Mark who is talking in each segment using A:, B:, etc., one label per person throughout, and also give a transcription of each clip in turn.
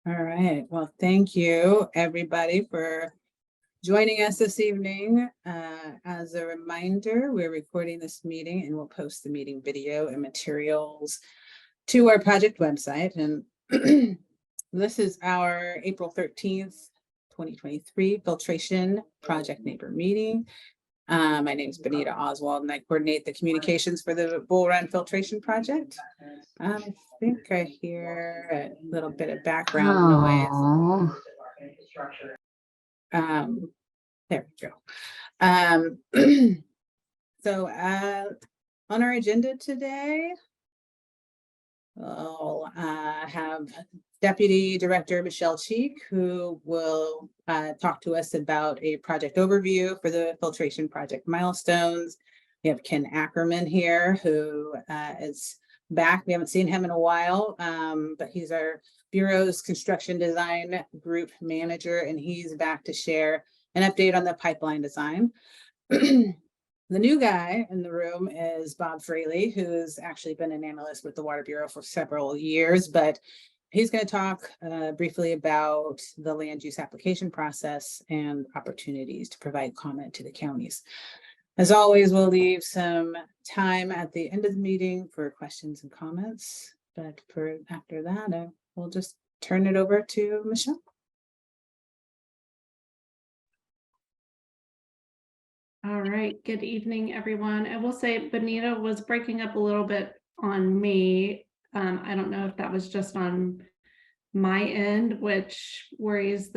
A: All right. Well, thank you, everybody, for joining us this evening. As a reminder, we're recording this meeting and we'll post the meeting video and materials to our project website. And this is our April 13th, 2023 Filtration Project Neighbor Meeting. My name is Benita Oswald and I coordinate the communications for the Bull Run Filtration Project. I think I hear a little bit of background noise. There we go. So on our agenda today, we'll have Deputy Director Michelle Cheek, who will talk to us about a project overview for the filtration project milestones. We have Ken Ackerman here, who is back. We haven't seen him in a while, but he's our Bureau's construction design group manager, and he's back to share an update on the pipeline design. The new guy in the room is Bob Fraley, who's actually been an analyst with the Water Bureau for several years, but he's going to talk briefly about the land use application process and opportunities to provide comment to the counties. As always, we'll leave some time at the end of the meeting for questions and comments, but after that, we'll just turn it over to Michelle.
B: All right, good evening, everyone. I will say Benita was breaking up a little bit on me. I don't know if that was just on my end, which worries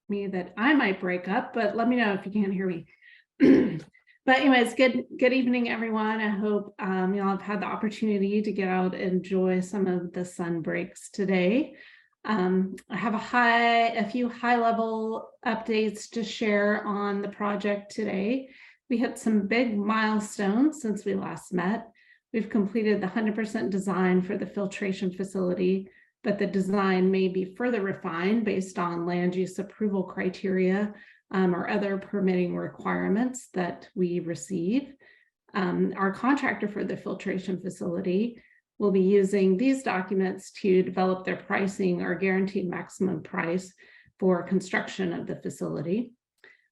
B: me that I might break up, but let me know if you can't hear me. But anyways, good evening, everyone. I hope y'all have had the opportunity to get out and enjoy some of the sun breaks today. I have a few high-level updates to share on the project today. We hit some big milestones since we last met. We've completed the 100% design for the filtration facility, but the design may be further refined based on land use approval criteria or other permitting requirements that we receive. Our contractor for the filtration facility will be using these documents to develop their pricing or guaranteed maximum price for construction of the facility.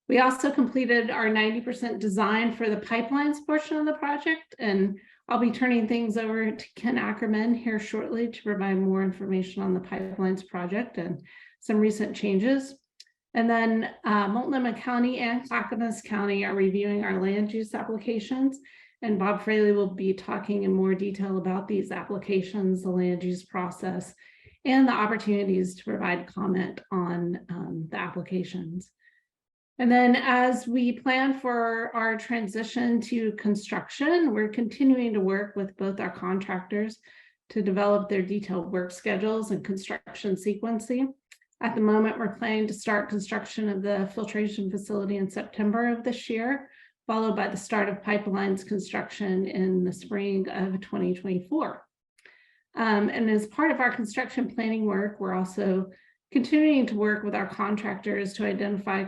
B: We also completed our 90% design for the pipelines portion of the project, and I'll be turning things over to Ken Ackerman here shortly to provide more information on the pipelines project and some recent changes. And then Multnomah County and Clackamas County are reviewing our land use applications, and Bob Fraley will be talking in more detail about these applications, the land use process, and the opportunities to provide comment on the applications. And then as we plan for our transition to construction, we're continuing to work with both our contractors to develop their detailed work schedules and construction sequencing. At the moment, we're planning to start construction of the filtration facility in September of this year, followed by the start of pipelines construction in the spring of 2024. And as part of our construction planning work, we're also continuing to work with our contractors to identify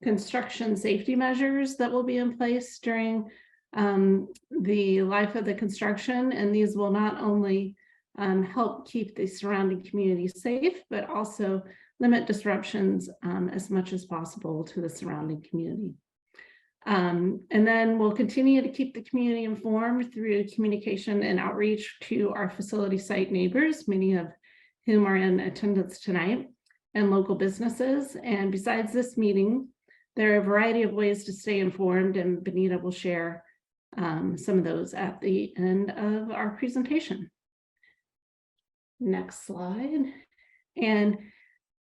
B: construction safety measures that will be in place during the life of the construction. And these will not only help keep the surrounding community safe, but also limit disruptions as much as possible to the surrounding community. And then we'll continue to keep the community informed through communication and outreach to our facility site neighbors, many of whom are in attendance tonight, and local businesses. And besides this meeting, there are a variety of ways to stay informed, and Benita will share some of those at the end of our presentation. Next slide. And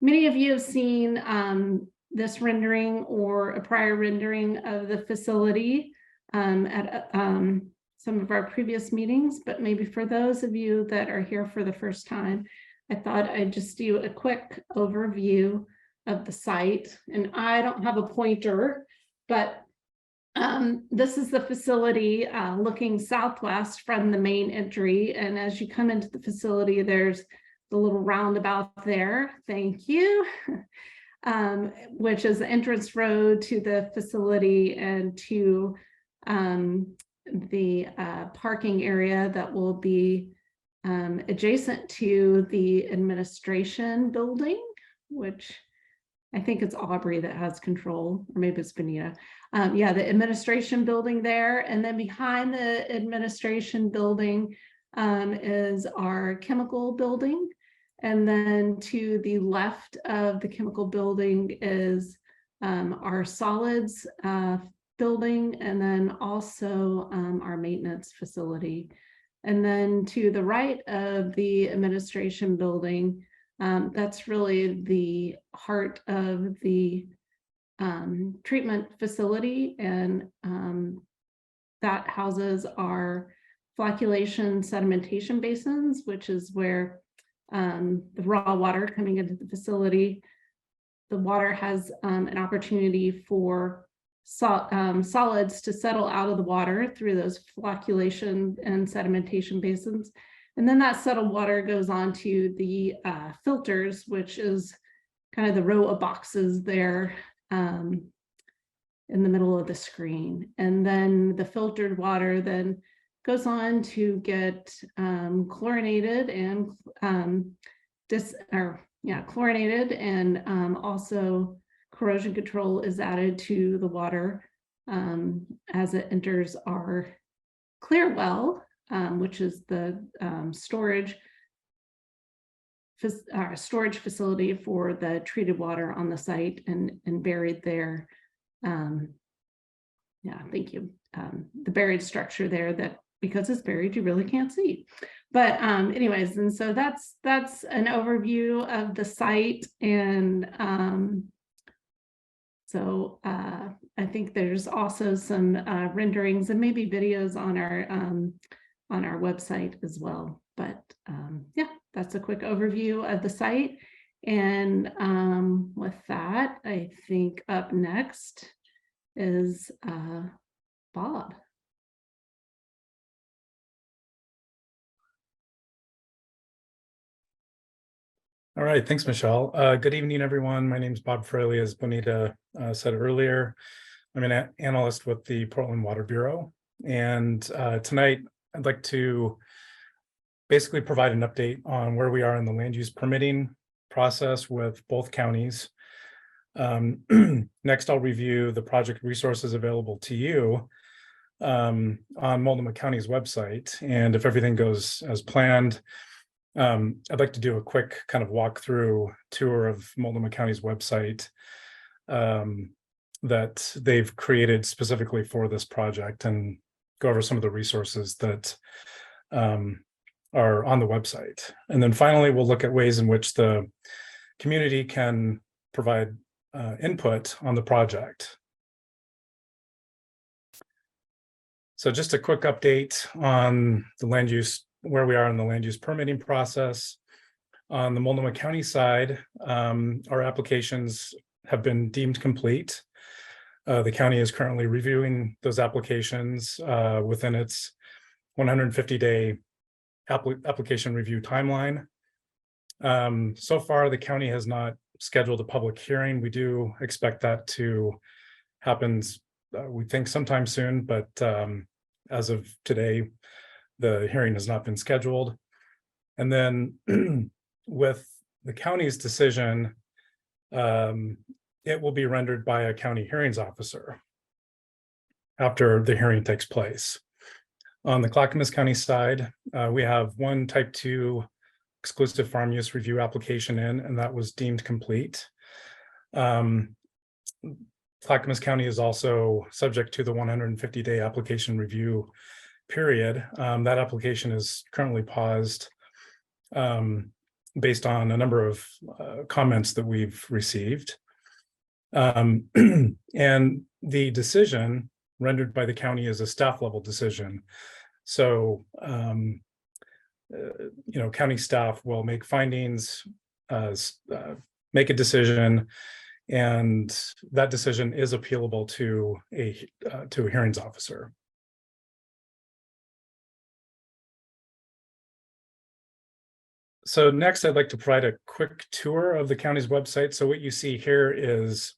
B: many of you have seen this rendering or a prior rendering of the facility at some of our previous meetings, but maybe for those of you that are here for the first time, I thought I'd just do a quick overview of the site. And I don't have a pointer, but this is the facility looking southwest from the main entry. And as you come into the facility, there's the little roundabout there. Thank you. Which is the entrance road to the facility and to the parking area that will be adjacent to the administration building, which I think it's Aubrey that has control, or maybe it's Benita. Yeah, the administration building there. And then behind the administration building is our chemical building. And then to the left of the chemical building is our solids building, and then also our maintenance facility. And then to the right of the administration building, that's really the heart of the treatment facility, and that houses our flocculation sedimentation basins, which is where the raw water coming into the facility, the water has an opportunity for solids to settle out of the water through those flocculation and sedimentation basins. And then that settled water goes on to the filters, which is kind of the row of boxes there in the middle of the screen. And then the filtered water then goes on to get chlorinated and chlorinated, and also corrosion control is added to the water as it enters our clear well, which is the storage facility for the treated water on the site, and buried there. Yeah, thank you. The buried structure there that, because it's buried, you really can't see. But anyways, and so that's an overview of the site. And so I think there's also some renderings and maybe videos on our website as well. But yeah, that's a quick overview of the site. And with that, I think up next is Bob.
C: All right, thanks, Michelle. Good evening, everyone. My name is Bob Fraley, as Bonita said earlier. I'm an analyst with the Portland Water Bureau. And tonight, I'd like to basically provide an update on where we are in the land use permitting process with both counties. Next, I'll review the project resources available to you on Multnomah County's website. And if everything goes as planned, I'd like to do a quick kind of walkthrough tour of Multnomah County's website that they've created specifically for this project, and go over some of the resources that are on the website. And then finally, we'll look at ways in which the community can provide input on the project. So just a quick update on the land use, where we are in the land use permitting process. On the Multnomah County side, our applications have been deemed complete. The county is currently reviewing those applications within its 150-day application review timeline. So far, the county has not scheduled a public hearing. We do expect that to happen, we think, sometime soon, but as of today, the hearing has not been scheduled. And then with the county's decision, it will be rendered by a county hearings officer after the hearing takes place. On the Clackamas County side, we have one type 2 exclusive farm use review application in, and that was deemed complete. Clackamas County is also subject to the 150-day application review period. That application is currently paused based on a number of comments that we've received. And the decision rendered by the county is a staff level decision. So, county staff will make findings, make a decision, and that decision is appealable to a hearings officer. So next, I'd like to provide a quick tour of the county's website. So what you see here is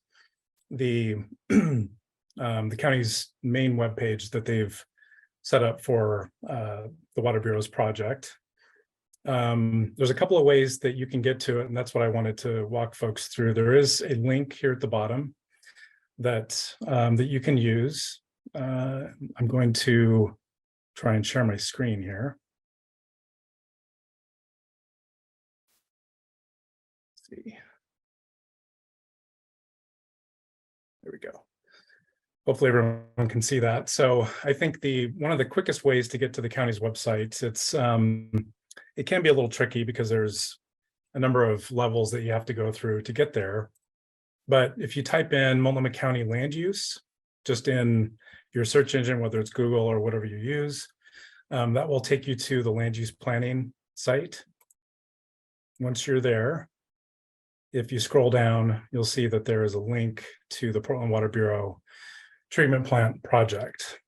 C: the county's main webpage that they've set up for the Water Bureau's project. there's a couple of ways that you can get to it, and that's what I wanted to walk folks through. There is a link here at the bottom that that you can use. I'm going to try and share my screen here. Let's see. There we go. Hopefully everyone can see that. So I think one of the quickest ways to get to the county's website, it can be a little tricky because there's a number of levels that you have to go through to get there. But if you type in Multnomah County land use, just in your search engine, whether it's Google or whatever you use, that will take you to the land use planning site. Once you're there, if you scroll down, you'll see that there is a link to the Portland Water Bureau treatment plant project.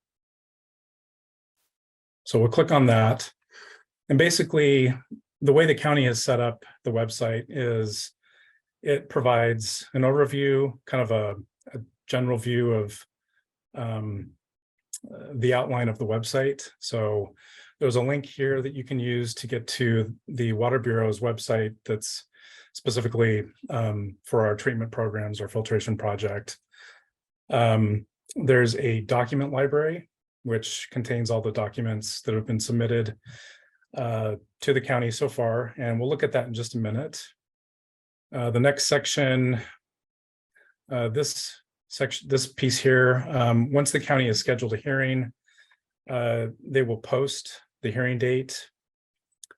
C: So we'll click on that. And basically, the way the county has set up the website is it provides an overview, kind of a general view of the outline of the website. So there's a link here that you can use to get to the Water Bureau's website that's specifically for our treatment programs or filtration project. There's a document library, which contains all the documents that have been submitted to the county so far, and we'll look at that in just a minute. The next section, this piece here, once the county has scheduled a hearing, they will post the hearing date,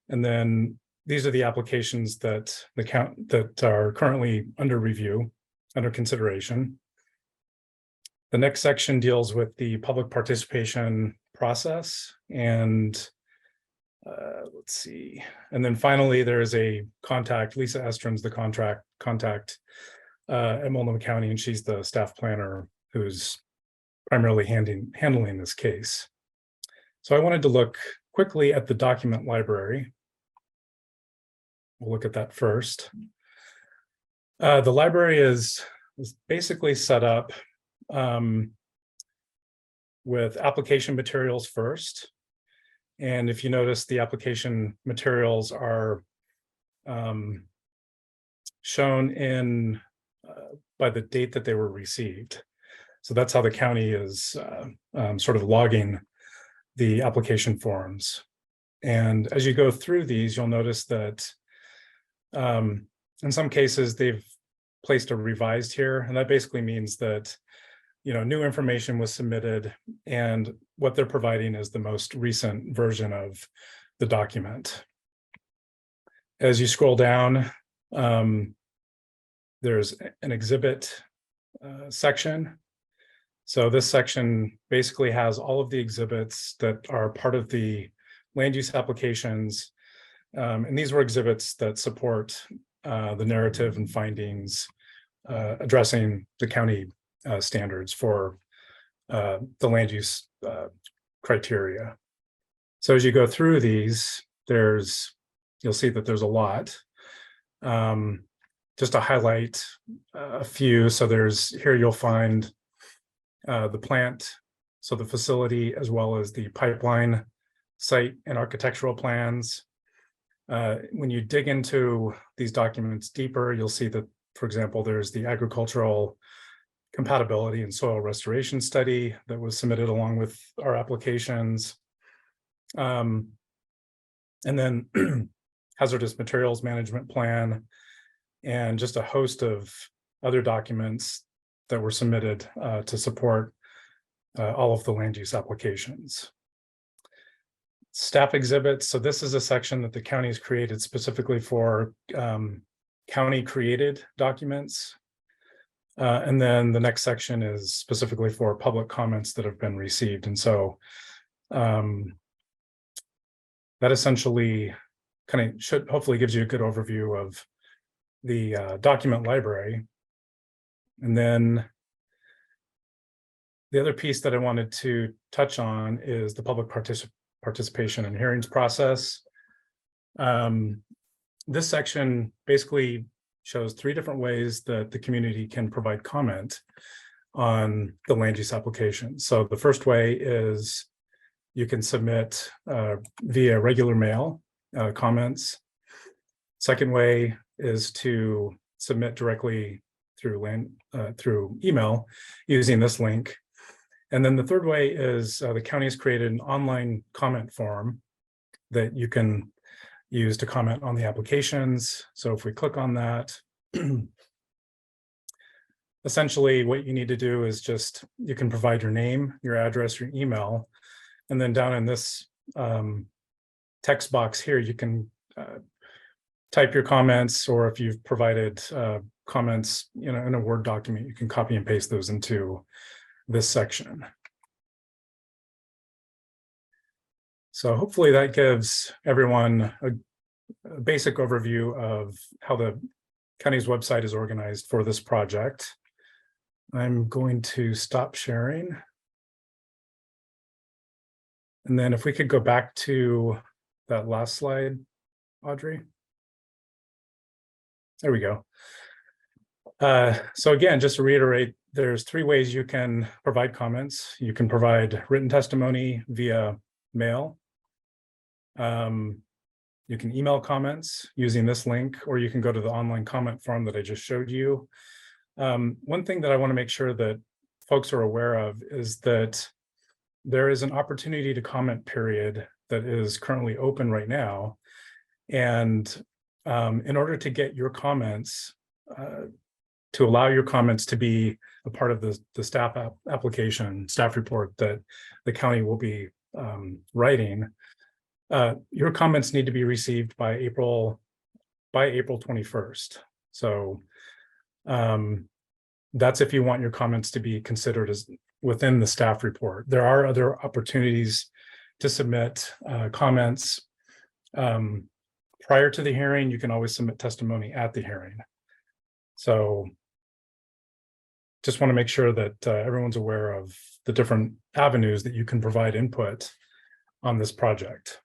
C: and then these are the applications that are currently under review, under consideration. The next section deals with the public participation process, and let's see. And then finally, there is a contact. Lisa Estron's the contact at Multnomah County, and she's the staff planner who's primarily handling this case. So I wanted to look quickly at the document library. We'll look at that first. The library is basically set up with application materials first. And if you notice, the application materials are shown in by the date that they were received. So that's how the county is sort of logging the application forms. And as you go through these, you'll notice that in some cases they've placed a revised here, and that basically means that new information was submitted, and what they're providing is the most recent version of the document. As you scroll down, there's an exhibit section. So this section basically has all of the exhibits that are part of the land use applications. And these were exhibits that support the narrative and findings addressing the county standards for the land use criteria. So as you go through these, you'll see that there's a lot. Just to highlight a few, so here you'll find the plant, so the facility, as well as the pipeline site and architectural plans. When you dig into these documents deeper, you'll see that, for example, there's the agricultural compatibility and soil restoration study that was submitted along with our applications. And then hazardous materials management plan, and just a host of other documents that were submitted to support all of the land use applications. Staff exhibits. So this is a section that the county has created specifically for county created documents. And then the next section is specifically for public comments that have been received. And so that essentially hopefully gives you a good overview of the document library. And then the other piece that I wanted to touch on is the public participation and hearings process. This section basically shows 3 different ways that the community can provide comment on the land use application. So the first way is you can submit via regular mail. comments. Second way is to submit directly through email using this link. And then the third way is the county has created an online comment form that you can use to comment on the applications. So if we click on that, essentially what you need to do is just, you can provide your name, your address, your email, and then down in this text box here, you can type your comments, or if you've provided comments, in a Word document, you can copy and paste those into this section. So hopefully that gives everyone a basic overview of how the county's website is organized for this project. I'm going to stop sharing. And then if we could go back to that last slide, Audrey. There we go. So again, just to reiterate, there's 3 ways you can provide comments. You can provide written testimony via mail. You can email comments using this link, or you can go to the online comment form that I just showed you. One thing that I want to make sure that folks are aware of is that there is an opportunity to comment period that is currently open right now. And in order to get your comments, to allow your comments to be a part of the staff application, staff report that the county will be writing, your comments need to be received by April 21st. So that's if you want your comments to be considered as within the staff report. There are other opportunities to submit comments prior to the hearing. You can always submit testimony at the hearing. So just want to make sure that everyone's aware of the different avenues that you can provide input on this project.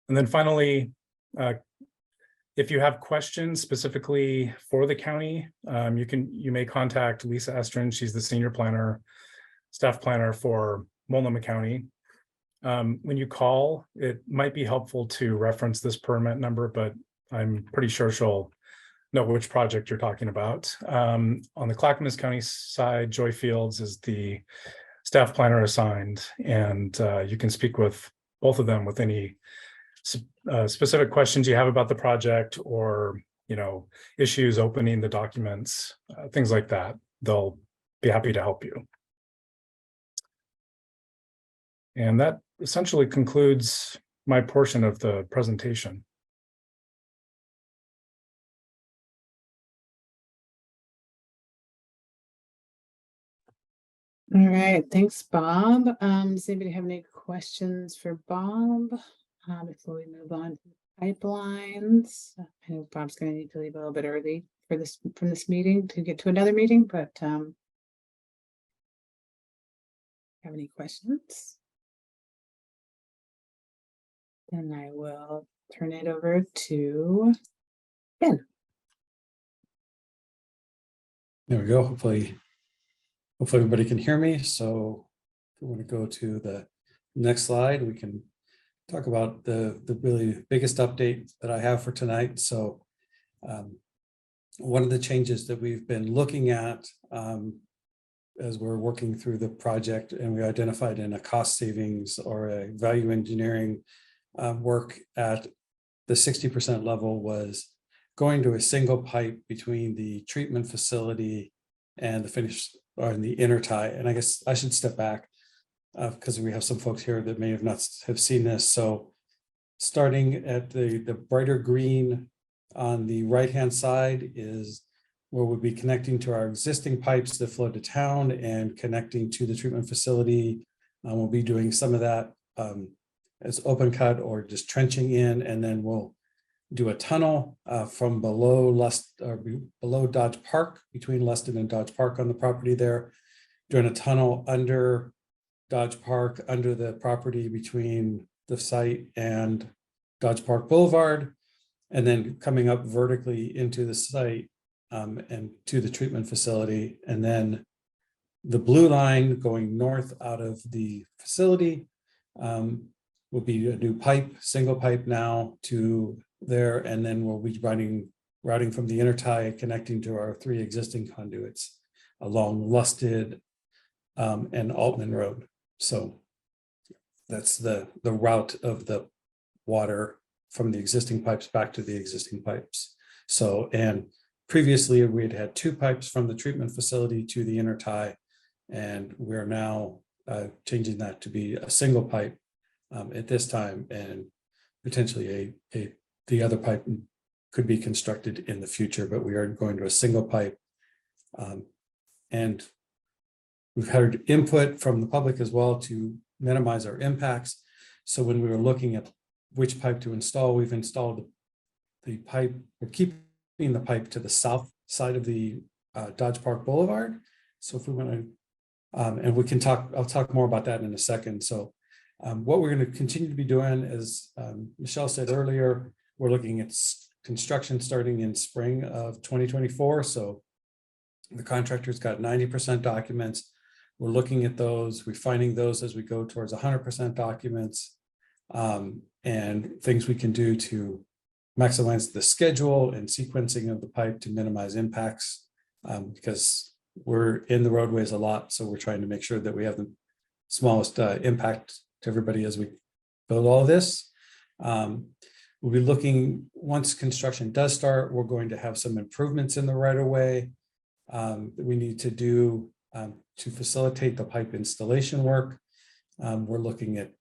C: And then finally, if you have questions specifically for the county, you may contact Lisa Estrin. She's the senior planner, staff planner for Multnomah County. When you call, it might be helpful to reference this permit number, but I'm pretty sure she'll know which project you're talking about. On the Clackamas County side, Joy Fields is the staff planner assigned, and you can speak with both of them with any specific questions you have about the project, or issues opening the documents, things like that. They'll be happy to help you. And that essentially concludes my portion of the presentation.
A: All right, thanks, Bob. Does anybody have any questions for Bob before we move on to the pipelines? I know Bob's going to need to leave a little bit early for from this meeting to get to another meeting, but have any questions? Then I will turn it over to Ken.
D: There we go. Hopefully everybody can hear me. So if we want to go to the next slide, we can talk about the really biggest update that I have for tonight. So one of the changes that we've been looking at as we're working through the project, and we identified in a cost savings or a value engineering work at the 60% level, was going to a single pipe between the treatment facility and the finish, or in the inner tie. And I guess I should step back because we have some folks here that may not have seen this. So starting at the brighter green on the right-hand side is where we'll be connecting to our existing pipes that flow to town and connecting to the treatment facility. We'll be doing some of that as open cut or just trenching in, and then we'll do a tunnel from below Dodge Park, between Luston and Dodge Park on the property there, doing a tunnel under Dodge Park, under the property between the site and Dodge Park Boulevard, and then coming up vertically into the site and to the treatment facility. And then the blue line going north out of the facility will be a new pipe, single pipe now to there, and then we'll be routing from the intertie connecting to our 3 existing conduits along Lusted and Altman Road. So that's the route of the water from the existing pipes back to the existing pipes. So, and previously we had had 2 pipes from the treatment facility to the intertie, and we're now changing that to be a single pipe at this time, and potentially the other pipe could be constructed in the future, but we are going to a single pipe. And we've had input from the public as well to minimize our impacts. So when we were looking at which pipe to install, we've installed the pipe, we're keeping the pipe to the south side of the Dodge Park Boulevard. So if we want to, and we can talk, I'll talk more about that in a second. So what we're going to continue to be doing, as Michelle said earlier, we're looking at construction starting in spring of 2024. So the contractor's got 90% documents. We're looking at those, refining those as we go towards 100% documents, and things we can do to maximize the schedule and sequencing of the pipe to minimize impacts, because we're in the roadways a lot. So we're trying to make sure that we have the smallest impact to everybody as we build all of this. We'll be looking, once construction does start, we're going to have some improvements in the right of way that we need to do to facilitate the pipe installation work. We're looking at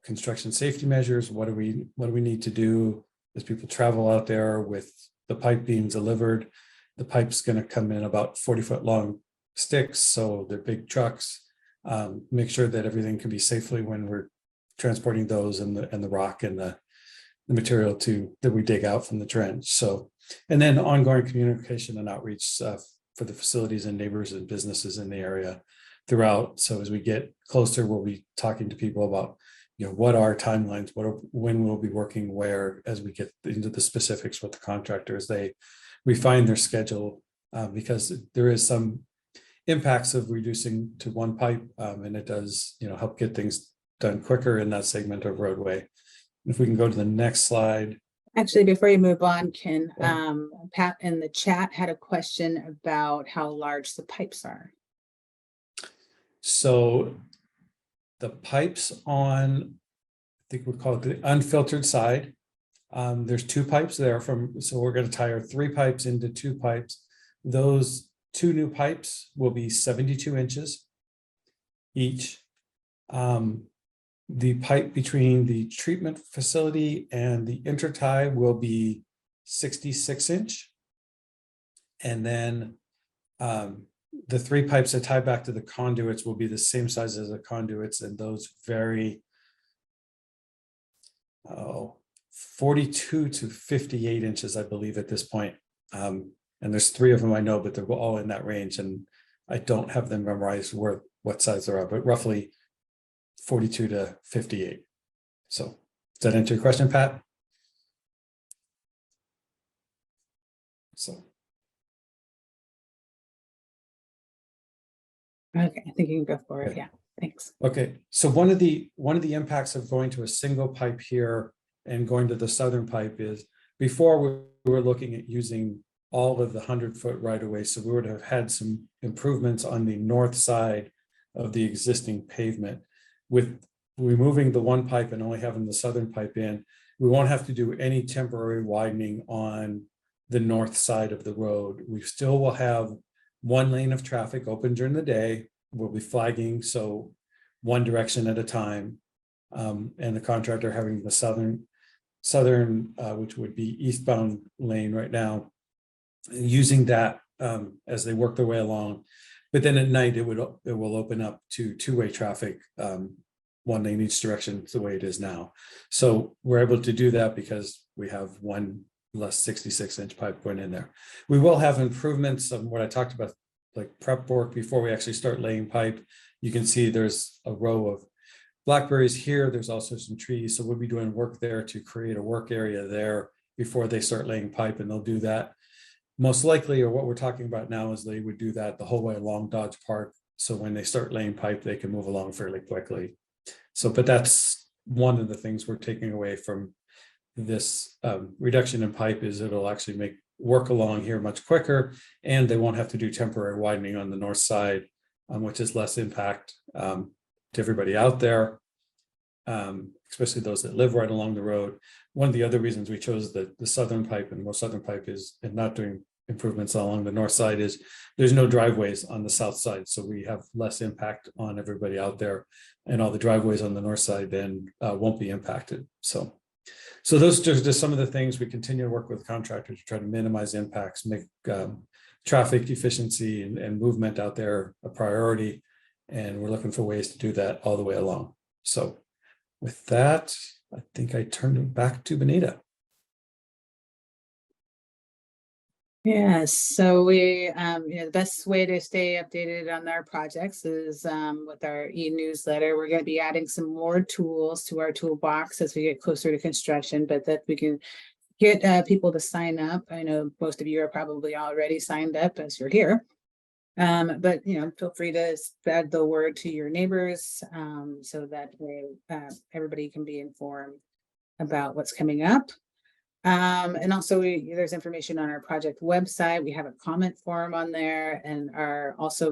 D: construction safety measures. What do we need to do as people travel out there with the pipe being delivered? The pipe's going to come in about 40-foot long sticks, so they're big trucks. Make sure that everything can be safely when we're transporting those and the rock and the material that we dig out from the trench. So, and then ongoing communication and outreach for the facilities and neighbors and businesses in the area throughout. So as we get closer, we'll be talking to people about, what are timelines, when we'll be working where, as we get into the specifics with the contractors, they refine their schedule, because there is some impacts of reducing to one pipe, and it does, help get things done quicker in that segment of roadway. If we can go to the next slide.
A: Actually, before you move on, Ken,
D: Yeah.
A: Pat in the chat had a question about how large the pipes are.
D: So the pipes on, I think we call it the unfiltered side. There's 2 pipes there so we're going to tie our 3 pipes into 2 pipes. Those 2 new pipes will be 72 inches each. The pipe between the treatment facility and the intertie will be 66 inch. And then the 3 pipes that tie back to the conduits will be the same size as the conduits, and those vary 42 to 58 inches, I believe, at this point. And there's 3 of them I know, but they're all in that range, and I don't have them memorized what size they are, but roughly 42 to 58. So does that answer your question, Pat? So.
A: Okay, I think you can go for it.
D: Okay.
A: Yeah, thanks.
D: Okay, so one of the impacts of going to a single pipe here and going to the southern pipe is, before we were looking at using all of the 100-foot right of way, so we would have had some improvements on the north side of the existing pavement. With removing the one pipe and only having the southern pipe in, we won't have to do any temporary widening on the north side of the road. We still will have 1 lane of traffic open during the day. We'll be flagging, so one direction at a time, and the contractor having the southern, which would be eastbound lane right now, using that as they work their way along. But then at night, it will open up to 2-way traffic, 1 lane each direction, the way it is now. So we're able to do that because we have 1 less 66-inch pipe going in there. We will have improvements of what I talked about, like prep work before we actually start laying pipe. You can see there's a row of blackberries here. There's also some trees. So we'll be doing work there to create a work area there before they start laying pipe, and they'll do that. Most likely, or what we're talking about now, is they would do that the whole way along Dodge Park. So when they start laying pipe, they can move along fairly quickly. So, but that's one of the things we're taking away from this reduction in pipe is it'll actually make work along here much quicker, and they won't have to do temporary widening on the north side, which is less impact to everybody out there, especially those that live right along the road. One of the other reasons we chose the southern pipe and more southern pipe is, and not doing improvements along the north side, is there's no driveways on the south side, so we have less impact on everybody out there, and all the driveways on the north side then won't be impacted. So those are just some of the things we continue to work with contractors to try to minimize impacts, make traffic efficiency and movement out there a priority. And we're looking for ways to do that all the way along. So with that, I think I turn it back to Benita.
A: Yes, so we, the best way to stay updated on our projects is with our e-newsletter. We're going to be adding some more tools to our toolbox as we get closer to construction, but that we can get people to sign up. I know most of you are probably already signed up as you're here. But feel free to spread the word to your neighbors so that everybody can be informed about what's coming up. And also there's information on our project website. We have a comment form on there, and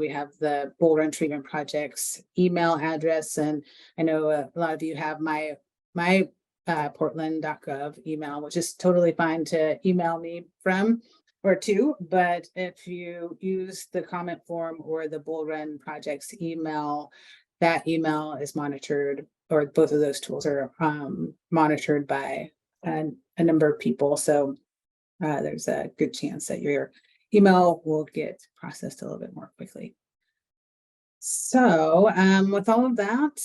A: we have the Bull Run Treatment Project's email address. And I know a lot of you have my portland.gov email, which is totally fine to email me from or to, but if you use the comment form or the Bull Run Project's email, that email is monitored, or both of those tools are monitored by a number of people. So there's a good chance that your email will get processed a little bit more quickly. So with all of that,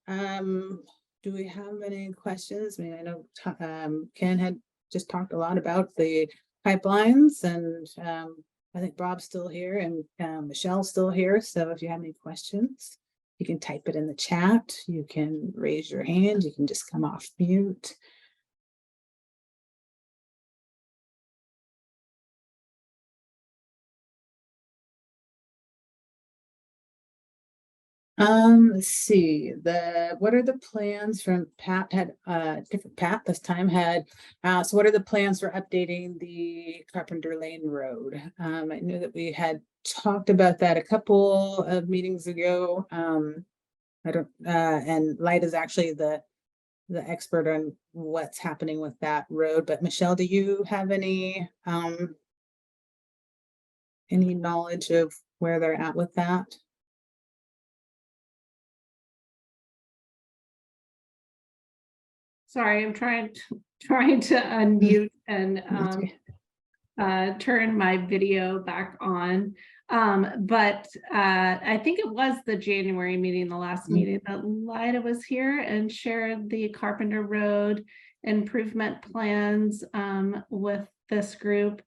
A: do we have any questions? I mean, I know Ken had just talked a lot about the pipelines, and I think Bob's still here and Michelle's still here. So if you have any questions, you can type it in the chat. You can raise your hand. You can just come off mute. Let's see, what are the plans from Pat had, different Pat this time had, so what are the plans for updating the Carpenter Lane Road? I knew that we had talked about that a couple of meetings ago. And Light is actually the expert on what's happening with that road, but Michelle, do you have any knowledge of where they're at with that?
B: Sorry, I'm trying to unmute and turn my video back on. But I think it was the January meeting, the last meeting, that Lida was here and shared the Carpenter Road improvement plans with this group.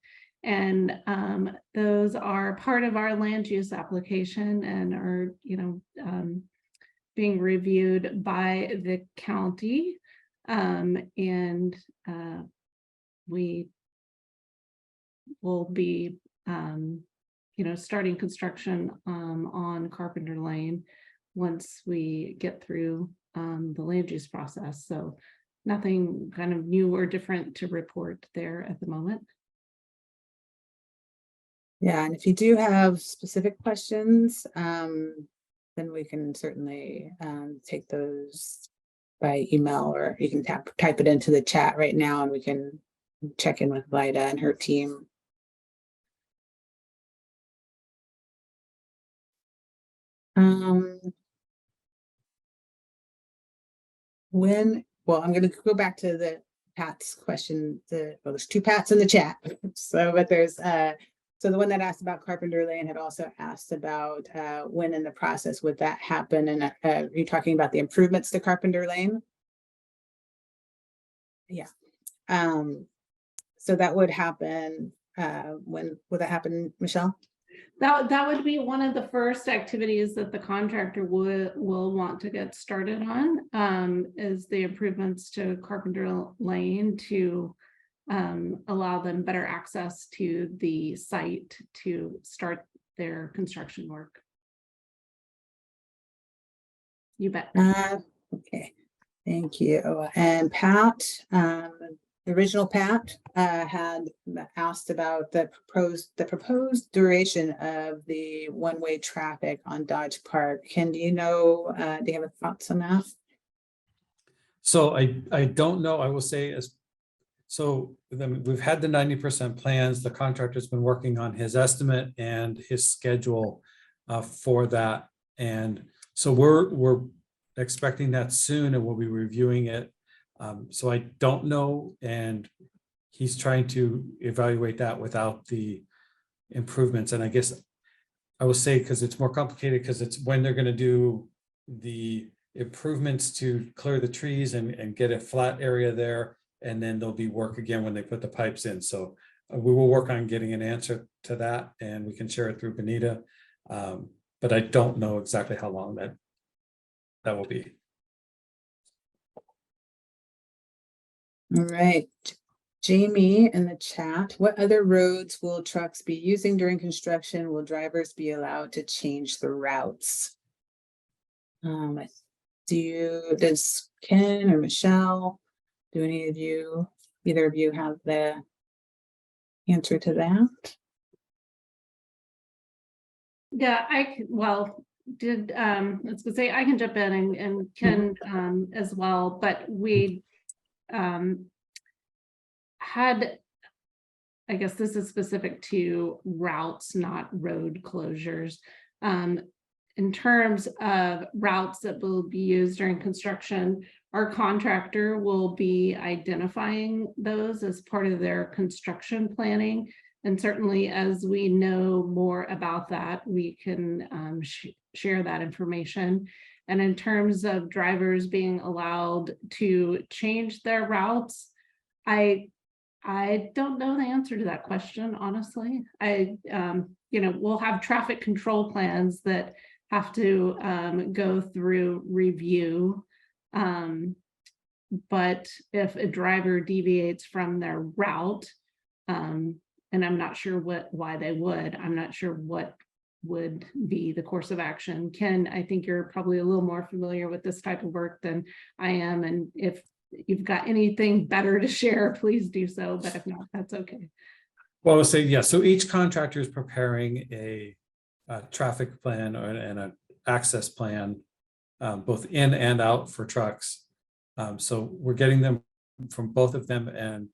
B: And those are part of our land use application and are, being reviewed by the county. We will be, starting construction on Carpenter Lane once we get through the land use process. So nothing kind of new or different to report there at the moment.
A: Yeah, and if you do have specific questions, then we can certainly take those by email, or you can type it into the chat right now and we can check in with Vida and her team. Well, I'm going to go back to the Pat's question. There's two Pats in the chat. So, but there's so the one that asked about Carpenter Lane had also asked about when in the process would that happen, and are you talking about the improvements to Carpenter Lane? Yeah. So that would happen. When would that happen, Michelle?
B: That would be one of the first activities that the contractor will want to get started on, is the improvements to Carpenter Lane to allow them better access to the site to start their construction work. You bet.
A: Okay. Thank you. And Pat, the original Pat, had asked about the proposed duration of the one-way traffic on Dodge Park. Ken, do you have thoughts on that?
D: So I don't know, I will say so then we've had the 90% plans. The contractor's been working on his estimate and his schedule for that. And so we're expecting that soon, and we'll be reviewing it. So I don't know, and he's trying to evaluate that without the improvements. And I guess I will say, because it's more complicated, because it's when they're going to do the improvements to clear the trees and get a flat area there. And then there'll be work again when they put the pipes in. So we will work on getting an answer to that, and we can share it through Benita. But I don't know exactly how long that will be.
A: All right. Jamie in the chat, what other roads will trucks be using during construction? Will drivers be allowed to change the routes? Does Ken or Michelle, do either of you have the answer to that?
B: Yeah, let's go say I can jump in and Ken as well, but we had, I guess this is specific to routes, not road closures. In terms of routes that will be used during construction, our contractor will be identifying those as part of their construction planning. And certainly as we know more about that, we can share that information. And in terms of drivers being allowed to change their routes, I don't know the answer to that question, honestly. We'll have traffic control plans that have to go through review. But if a driver deviates from their route, and I'm not sure why they would, I'm not sure what would be the course of action. Ken, I think you're probably a little more familiar with this type of work than I am. And if you've got anything better to share, please do so. But if not, that's okay.
D: Well, I would say, yeah, so each contractor is preparing a traffic plan and an access plan, both in and out for trucks. So we're getting them from both of them and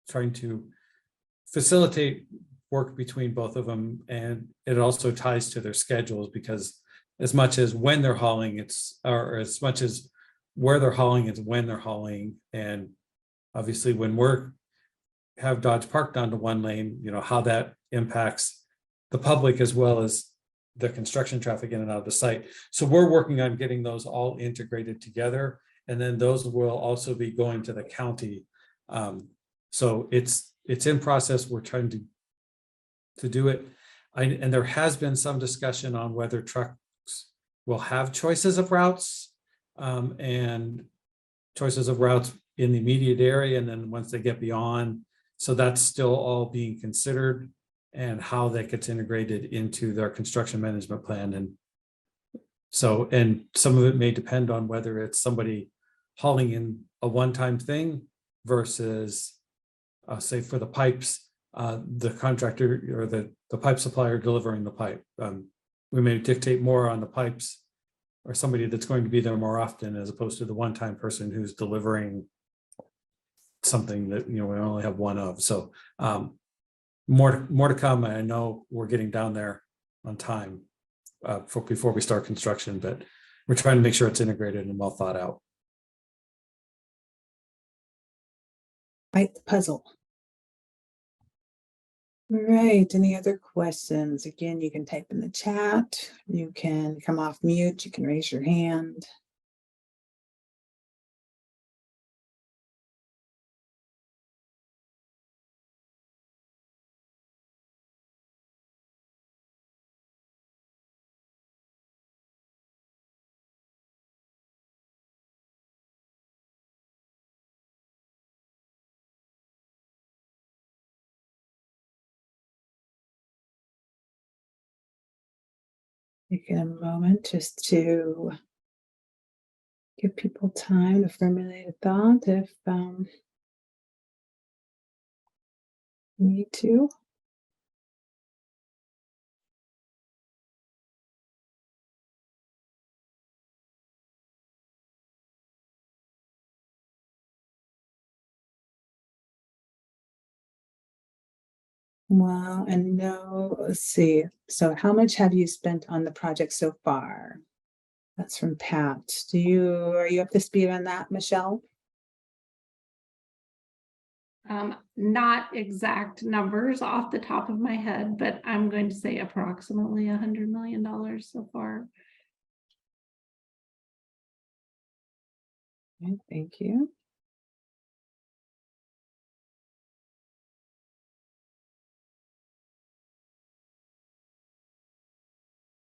D: trying to facilitate work between both of them. And it also ties to their schedules, because as much as when they're hauling, or as much as where they're hauling, it's when they're hauling. And obviously when have Dodge Park down to one lane, how that impacts the public as well as the construction traffic in and out of the site. So we're working on getting those all integrated together. And then those will also be going to the county. So it's in process. We're trying to do it. And there has been some discussion on whether trucks will have choices of routes and choices of routes in the immediate area. And then once they get beyond, so that's still all being considered, and how that gets integrated into their construction management plan. And so, and some of it may depend on whether it's somebody hauling in a one-time thing versus, say for the pipes, the contractor or the pipe supplier delivering the pipe. We may dictate more on the pipes or somebody that's going to be there more often, as opposed to the one-time person who's delivering something that we only have one of. So more to come. I know we're getting down there on time before we start construction, but we're trying to make sure it's integrated and well thought out.
A: Quite the puzzle. All right, any other questions? Again, you can type in the chat, you can come off mute, you can raise your hand. Take a moment just to Give people time to formulate a thought if need to. Well, and no, let's see. So how much have you spent on the project so far? That's from Pat. Are you up to speed on that, Michelle?
B: Not exact numbers off the top of my head, but I'm going to say approximately $100 million so far.
A: Okay, thank you.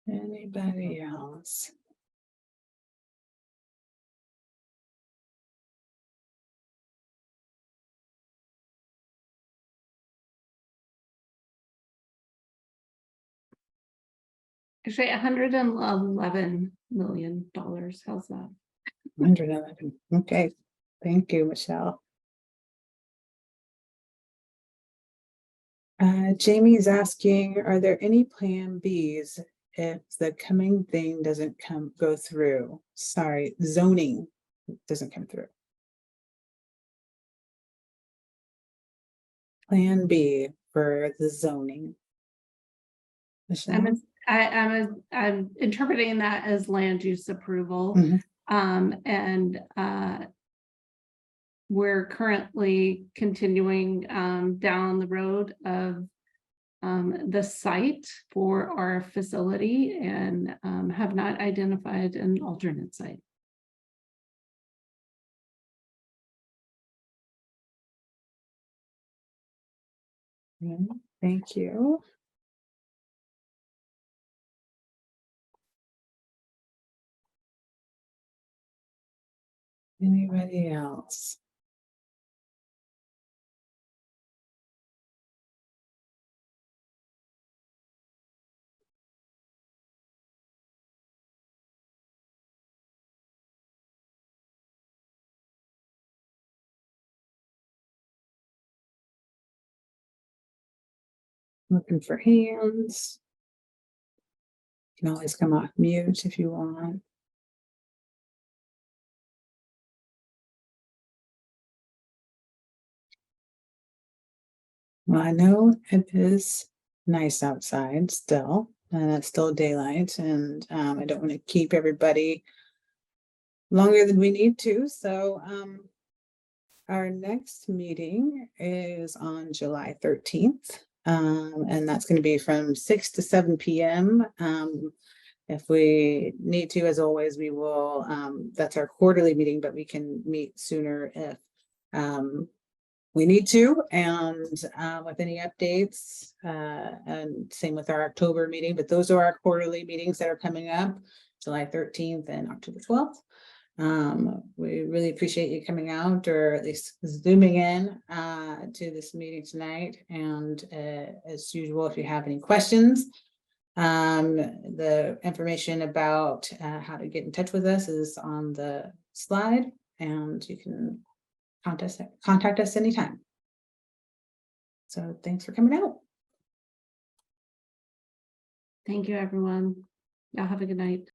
A: Anybody else?
B: Actually, $111 million. How's that?
A: 111. Okay, thank you, Michelle. Jamie's asking, are there any plan Bs if the coming thing doesn't go through? Sorry, zoning doesn't come through. Plan B for the zoning. Michelle?
B: I'm interpreting that as land use approval.
A: Mhm.
B: And we're currently continuing down the road of the site for our facility and have not identified an alternate site.
A: Thank you. Anybody else? Looking for hands. You can always come off mute if you want. Well, I know it is nice outside still, and it's still daylight, and I don't want to keep everybody longer than we need to. So our next meeting is on July 13th, and that's going to be from 6 to 7 p.m. If we need to, as always, we will, that's our quarterly meeting, but we can meet sooner if we need to, and with any updates, and same with our October meeting, but those are our quarterly meetings that are coming up, July 13th and October 12th. We really appreciate you coming out, or at least zooming in to this meeting tonight. And as usual, if you have any questions, the information about how to get in touch with us is on the slide, and you can contact us anytime. So thanks for coming out.
B: Thank you, everyone. Y'all have a good night.